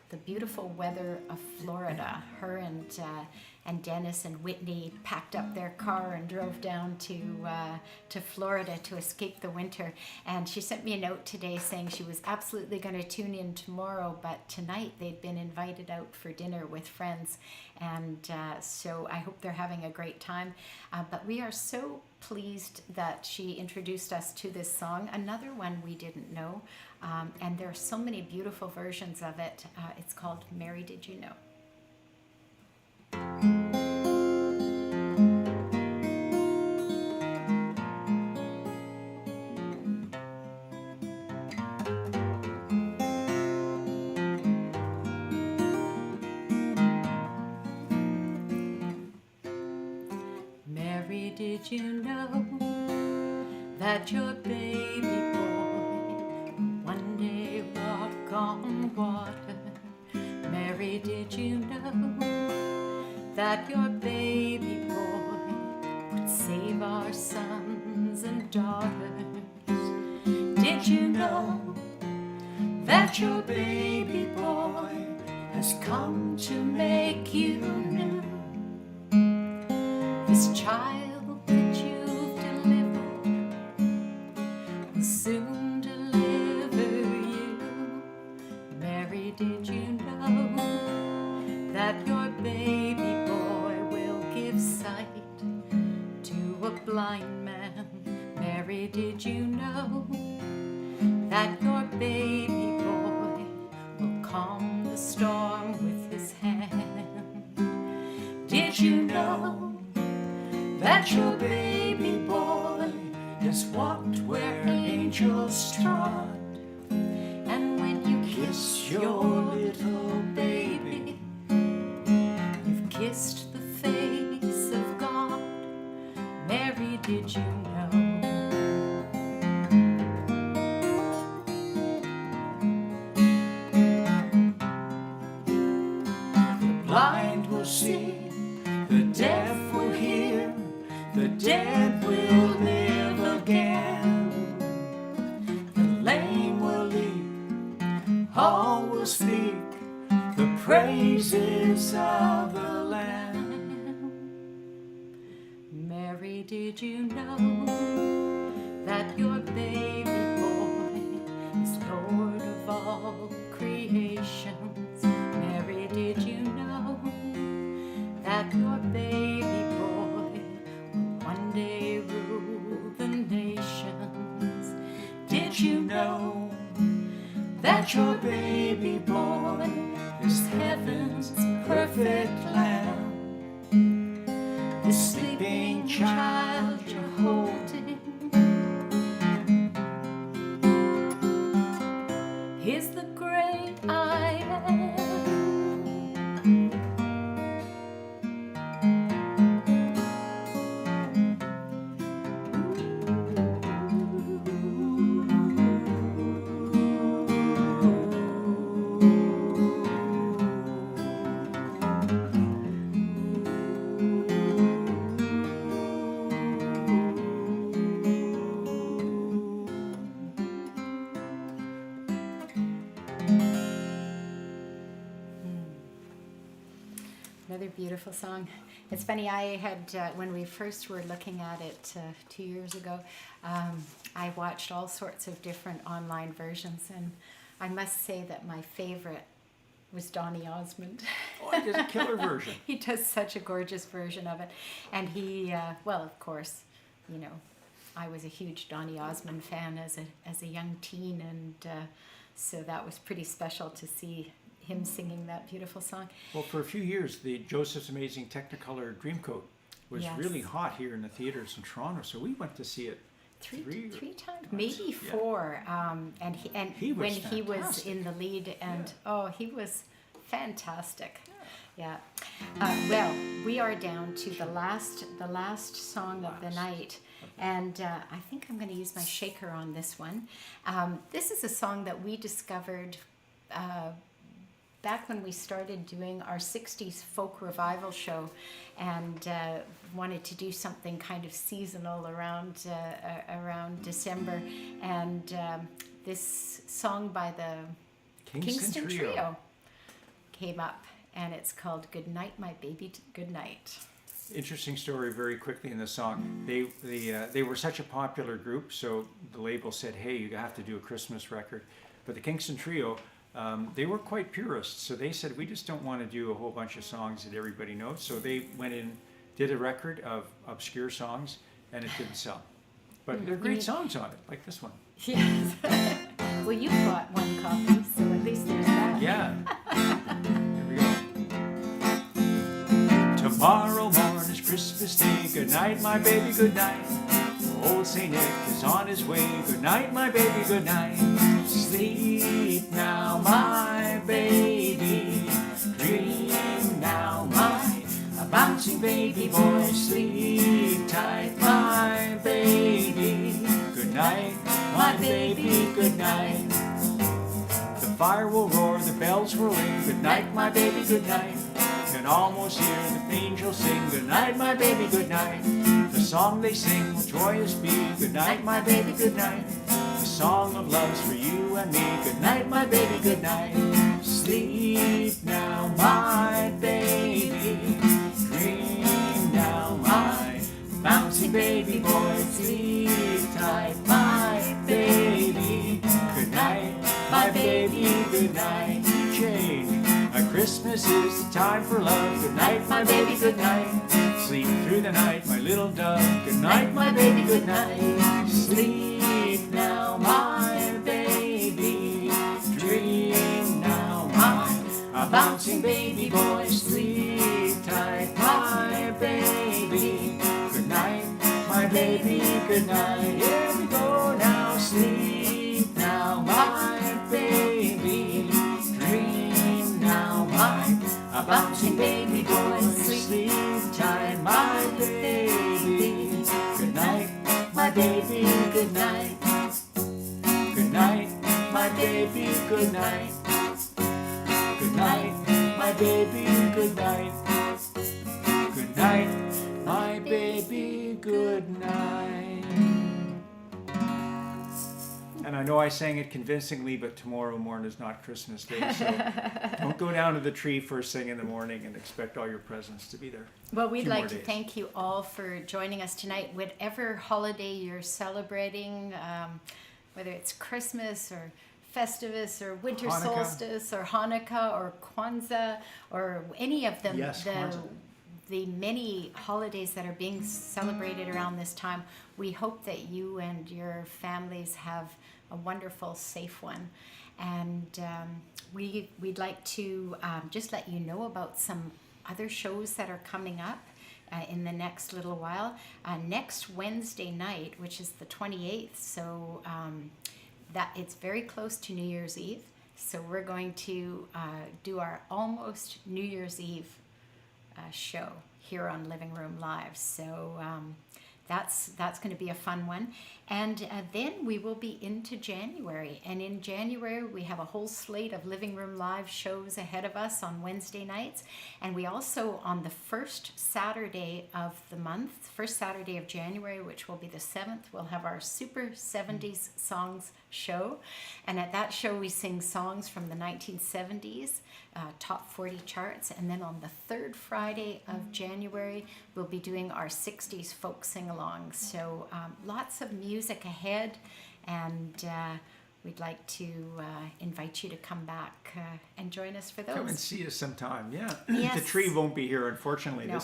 the beautiful weather of Florida. Her and Dennis and Whitney packed up their car and drove down to Florida to escape the winter. And she sent me a note today saying she was absolutely going to tune in tomorrow, but tonight they'd been invited out for dinner with friends. And so I hope they're having a great time. But we are so pleased that she introduced us to this song, another one we didn't know. And there are so many beautiful versions of it. It's called Mary Did You Know? Mary, did you know that your baby boy one day walk on water? Mary, did you know that your baby boy would save our sons and daughters? Did you know that your baby boy has come to make you new? This child that you've delivered will soon deliver you. Mary, did you know that your baby boy will give sight to a blind man? Mary, did you know that your baby boy will calm the storm with his hand? Did you know that your baby boy has walked where angels trod? And when you kiss your little baby, you've kissed the face of God. Mary, did you know? The blind will see, the deaf will hear, the dead will live again. The lame will leap, all will speak the praises of the Lamb. Mary, did you know that your baby boy is Lord of all creations? Mary, did you know that your baby boy will one day rule the nations? Did you know that your baby boy is heaven perfect lamb, the sleeping child you're holding is the great I am. Another beautiful song. It's funny, I had, when we first were looking at it 2 years ago, I watched all sorts of different online versions, and I must say that my favorite was Donny Osmond. Oh, he does a killer version. He does such a gorgeous version of it. And he, well, of course, you know, I was a huge Donny Osmond fan as a young teen, and so that was pretty special to see him singing that beautiful song. Well, for a few years, the Joseph's Amazing Technicolor Dreamcoat was Yes. really hot here in the theaters in Toronto, so we went to see it Three times, maybe four. And He was when he was fantastic. in the lead, and oh, he was fantastic. Yeah. Well, we are down to the last song of the night, and I think I'm going to use my shaker on this one. This is a song that we discovered back when we started doing our 60s folk revival show, and wanted to do something kind of seasonal around December, and this song by the Kingston Trio came up, and it's called Good Night, My Baby, Good Night. Interesting story very quickly in the song. They were such a popular group, so the label said, hey, you have to do a Christmas record. But the Kingston Trio, they were quite purists, so they said, we just don't want to do a whole bunch of songs that everybody knows. So they went in, did a record of obscure songs, and it didn't sell. But they're great songs on it, like this one. Yes. Well, you bought one copy, so at least there's that. Yeah. Here we go. Tomorrow morn is Christmas Day. Good night, my baby, good night. Old Saint Nick is on his way. Good night, my baby, good night. Sleep now, my baby. Dream now, my bouncing baby boy. Sleep tight, my baby. Good night, my baby, good night. The fire will roar, the bells will ring. Good night, my baby, good night. Can almost hear the angels sing. Good night, my baby, good night. The song they sing will joyous be. Good night, my baby, good night. The song of love's for you and me. Good night, my baby, good night. Sleep now, my baby. Dream now, my bouncing baby boy. Sleep tight, my baby. Good night, my baby, good night. Change. Christmas is the time for love. Good night, my baby, good night. Sleep through the night, my little dove. Good night, my baby, good night. Sleep now, my baby. Dream now, my bouncing baby boy. Sleep tight, my baby. Good night, my baby, good night. Here we go now. Sleep now, my baby. Dream now, my bouncing baby boy. Sleep tight, my baby. Good night, my baby, good night. Good night, my baby, good night. Good night, my baby, good night. Good night, my baby, good night. And I know I sang it convincingly, but tomorrow morning is not Christmas Day, so don't go down to the tree first thing in the morning and expect all your presents to be there. Well, we'd Few like more to days. thank you all for joining us tonight. Whatever holiday you're celebrating, whether it's Christmas or Festivus or Winter Hanukkah. Solstice or Hanukkah or Kwanzaa or any of them, Yes, Kwanzaa. the many holidays that are being celebrated around this time, we hope that you and your families have a wonderful, safe one. And we'd like to just let you know about some other shows that are coming up in the next little while. Next Wednesday night, which is the 28th, so that it's very close to New Year's Eve. So we're going to do our almost New Year's Eve show here on Living Room Live. So that's going to be a fun one. And then we will be into January. And in January, we have a whole slate of Living Room Live shows ahead of us on Wednesday nights. And we also, on the first Saturday of the month, first Saturday of January, which will be the 7th, we'll have our Super 70s Songs show. And at that show, we sing songs from the 1970s, top 40 charts. And then on the third Friday of January, we'll be doing our 60s folk sing-along. So lots of music ahead, and we'd like to invite you to come back and join us for those. Come and see us sometime. Yeah. Yes. The tree won't be here, unfortunately. No.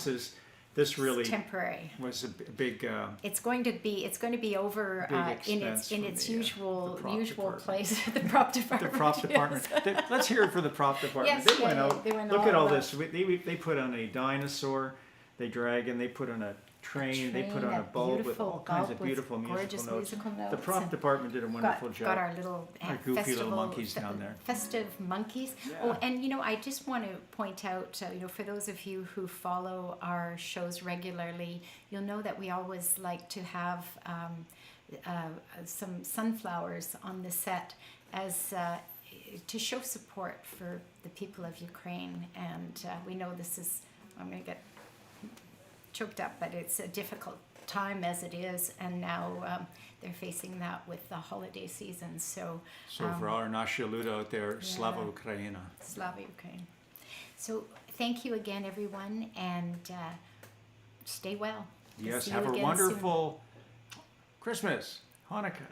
This really It's temporary. was a big. It's going to be over Big in expense its from the usual prop department. place. The prop department. The prop department. Yes. Let's hear it for the prop department. Yes, They went out. they went Look all at all out. this. They put on a dinosaur, they dragon, they put on a train, they put on a bulb with all kinds of beautiful gorgeous musical notes. musical notes. The prop and department did a wonderful job. Got our little Our goofy little festival, monkeys down there. Festive monkeys. Yeah. Oh, and I just want to point out, for those of you who follow our shows regularly, you'll know that we always like to have some sunflowers on the set as to show support for the people of Ukraine. And we know this is, I'm going to get choked up, but it's a difficult time as it is, and now they're facing that with the holiday season. So For all our Nasha Luda out there, yeah. Slava Ukraina. Slava Ukraine. So thank you again, everyone, and stay well. We'll Yes, see you have a again wonderful Christmas, Hanukkah.